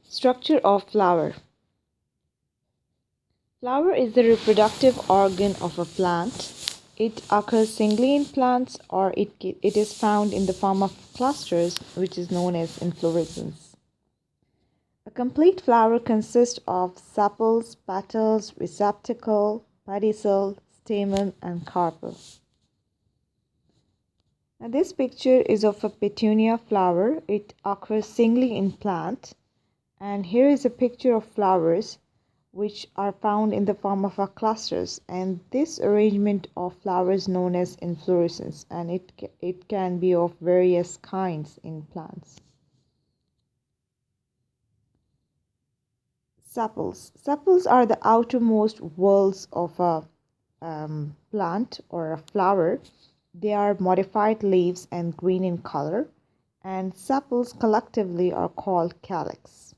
Structure of flower. Flower is the reproductive organ of a plant. It occurs singly in plants, or it is found in the form of clusters, which is known as inflorescence. A complete flower consists of sepals, petals, receptacle, pedicel, stamen, and carpel. Now this picture is of a petunia flower. It occurs singly in plant. And here is a picture of flowers which are found in the form of clusters, and this arrangement of flowers known as inflorescence, and it can be of various kinds in plants. Sepals. Sepals are the outermost whorls of a plant or a flower. They are modified leaves and green in color, and sepals collectively are called calyx.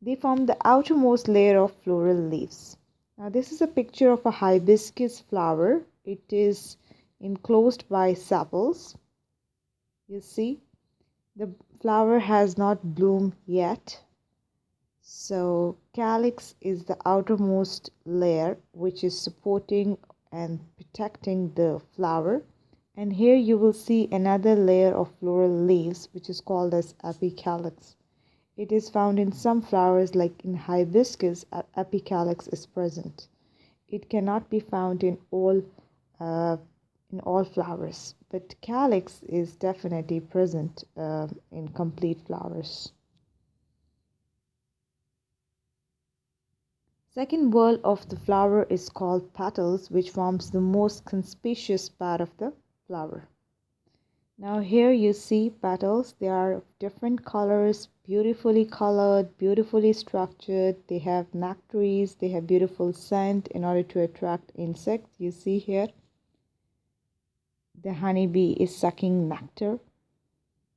They form the outermost layer of floral leaves. Now this is a picture of a hibiscus flower. It is enclosed by sepals. You see, the flower has not bloomed yet. So calyx is the outermost layer which is supporting and protecting the flower. And here you will see another layer of floral leaves which is called as epicalyx. It is found in some flowers, like in hibiscus, EPICALYX is present. It cannot be found in all flowers, but calyx is definitely present in complete flowers. Second whorl of the flower is called petals, which forms the most conspicuous part of the flower. Now here you see petals. They are of different colors, beautifully colored, beautifully structured. They have nectaries. They have beautiful scent in order to attract insects. You see here, the honeybee is sucking nectar.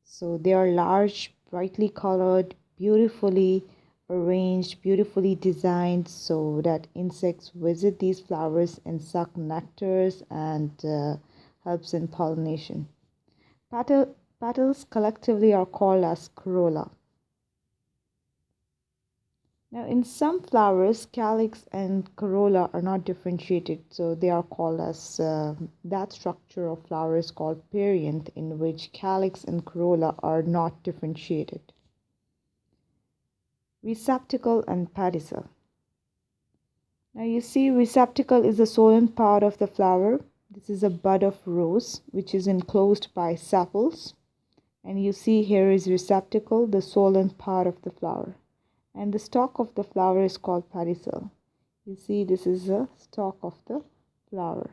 So they are large, brightly colored, beautifully arranged, beautifully designed so that insects visit these flowers and suck nectars and helps in pollination. Petals collectively are called as corolla. Now in some flowers, calyx and corolla are not differentiated, so they are called as that structure of flowers called perianth, in which calyx and corolla are not differentiated. Receptacle and pedicel. Now you see, receptacle is the solen part of the flower. This is a bud of rose which is enclosed by sepals, and you see here is receptacle, the solen part of the flower, and the stalk of the flower is called pedicel. You see, this is the stalk of the flower.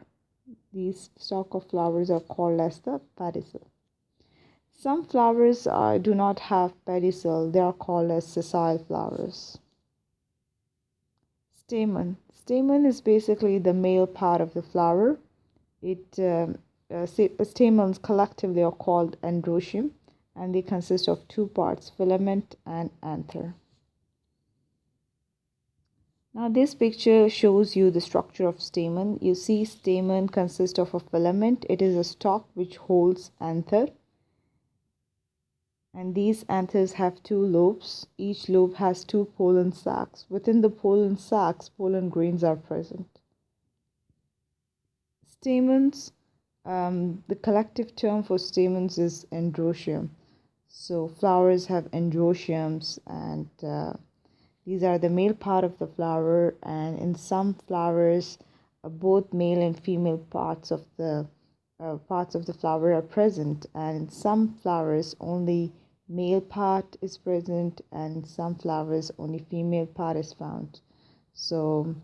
These stalk of flowers are called as the pedicel. Some flowers do not have pedicel. They are called as sessile flowers. Stamen. Stamen is basically the male part of the flower. Stamens collectively are called androecium, and they consist of two parts, filament and anther. Now this picture shows you the structure of stamen. You see, stamen consists of a filament. It is a stalk which holds anther, and these anthers have two lobes. Each lobe has two pollen sacs. Within the pollen sacs, pollen grains are present. Stamens, the collective term for stamens is androecium. So flowers have androeciums, and these are the male part of the flower, and in some flowers both male and female parts of the flower are present, and in some flowers only male part is present, and in some flowers only female part is found. So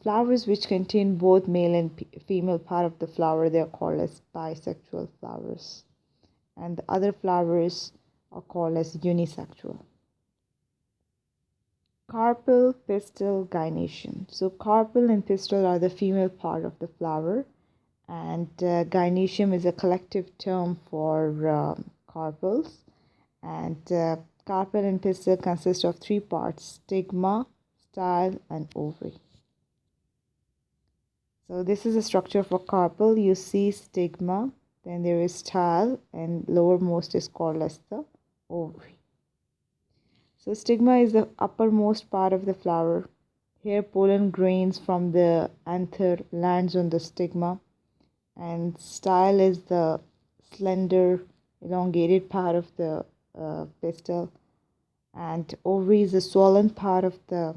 flowers which contain both male and female part of the flower, they are called as bisexual flowers, and the other flowers are called as unisexual. Carpel, pistil, gynoecium. So carpel and pistil are the female part of the flower, and gynoecium is a collective term for carpels, and carpel and pistil consist of three parts: stigma, style, and ovary. So this is a structure for carpel. You see stigma, then there is style, and lowermost is called as the ovary. So stigma is the uppermost part of the flower. Here pollen grains from the anther lands on the stigma, and style is the slender elongated part of the pistil, and ovary is the swollen part of the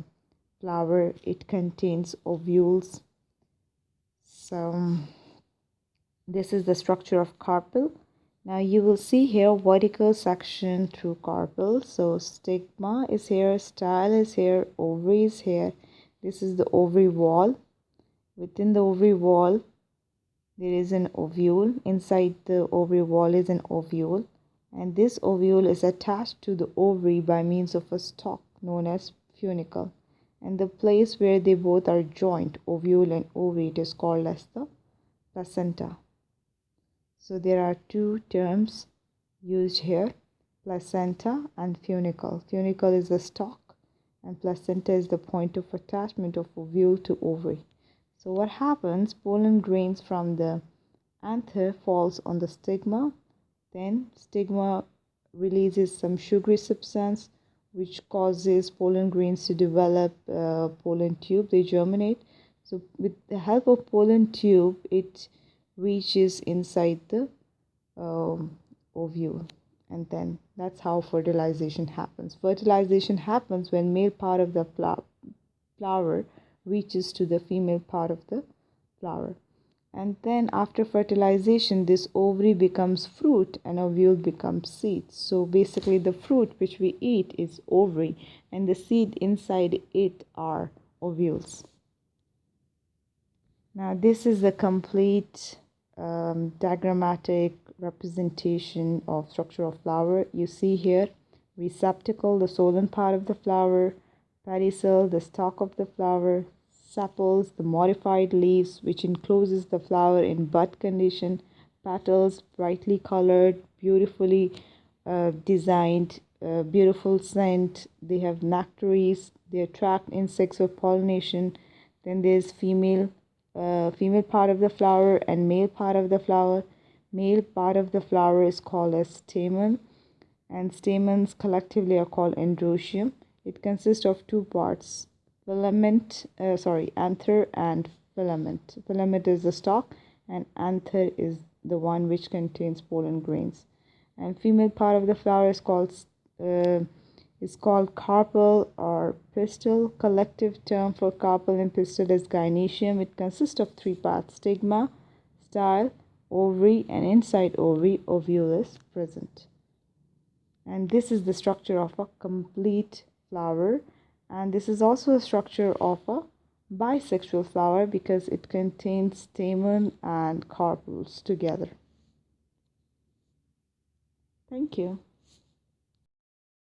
flower. It contains ovules. So this is the structure of carpel. Now you will see here vertical section through carpel. So stigma is here, style is here, ovary is here. This is the ovary wall. Within the ovary wall there is an ovule. Inside the ovary wall is an ovule, and this ovule is attached to the ovary by means of a stalk known as funicle, and the place where they both are joined, ovule and ovary, it is called as the placenta. So there are two terms used here, placenta and funicle. Funicle is the stalk and placenta is the point of attachment of ovule to ovary. So what happens, pollen grains from the anther falls on the stigma, then stigma releases some sugary substance which causes pollen grains to develop pollen tube. They germinate. So with the help of pollen tube, it reaches inside the ovule, and then that's how fertilization happens. Fertilization happens when male part of the flower reaches to the female part of the flower, and then after fertilization this ovary becomes fruit and ovule becomes seed. So basically the fruit which we eat is ovary and the seed inside it are ovules. Now this is the complete diagrammatic representation of structure of flower. You see here receptacle, the swollen part of the flower, pedicel, the stalk of the flower, sepals, the modified leaves which encloses the flower in bud condition, petals brightly colored, beautifully designed, beautiful scent. They have nectaries, they attract insects for pollination. Then there's female part of the flower and male part of the flower. Male part of the flower is called as stamen, and stamens collectively are called androecium. It consists of two parts, anther and filament. Filament is the stalk and anther is the one which contains pollen grains. And female part of the flower is called carpel or pistil. Collective term for carpel and pistil is gynoecium. It consists of three parts, stigma, style, ovary, and inside ovary, ovule is present. And this is the structure of a complete flower, and this is also a structure of a bisexual flower because it contains stamen and carpels together. Thank you.